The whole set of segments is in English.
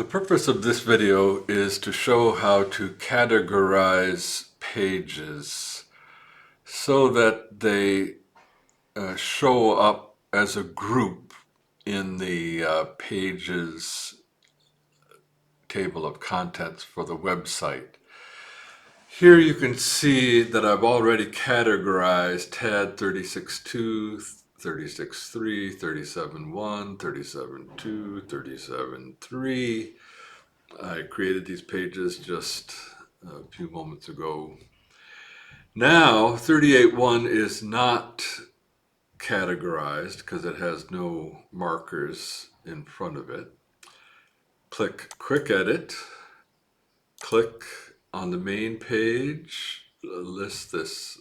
The purpose of this video is to show how to categorize pages so that they show up as a group in the pages table of contents for the website. Here you can see that I've already categorized TAD 36.2, 36.3, 37.1, 37.2, 37.3. I created these pages just a few moments ago. Now 38.1 is not categorized because it has no markers in front of it. Click Quick Edit. Click on the main page. List this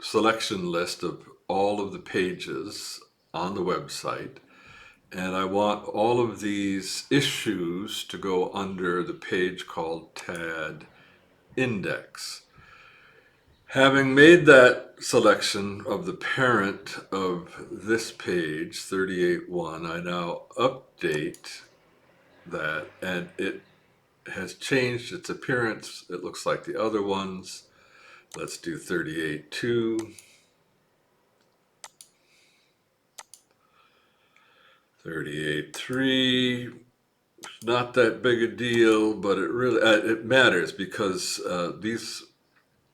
selection list of all of the pages on the website. And I want all of these issues to go under the page called TAD Index. Having made that selection of the parent of this page, 38.1, I now update that, and it has changed its appearance. It looks like the other ones. Let's do 38.2. 38.3, not that big a deal, but it really it matters because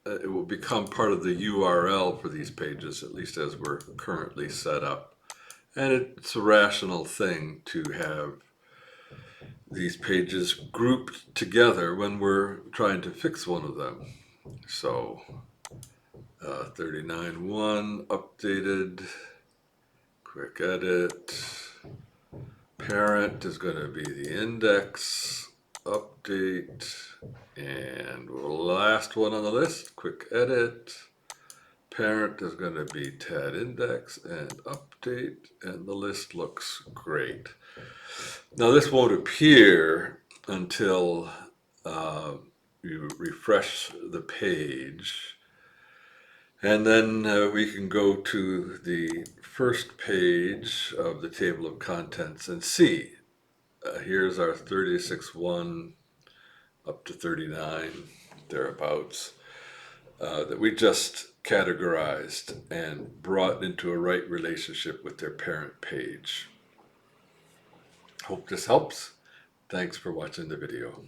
it will become part of the URL for these pages, at least as we're currently set up. And it's a rational thing to have these pages grouped together when we're trying to fix one of them. So 39.1 updated, quick edit. Parent is going to be the index, update, and last one on the list, quick edit. Parent is going to be TAD index and update, and the list looks great. Now this won't appear until you refresh the page. And then we can go to the first page of the table of contents and see. Here's our 36.1 up to 39, thereabouts, that we just categorized and brought into a right relationship with their parent page. Hope this helps. Thanks for watching the video.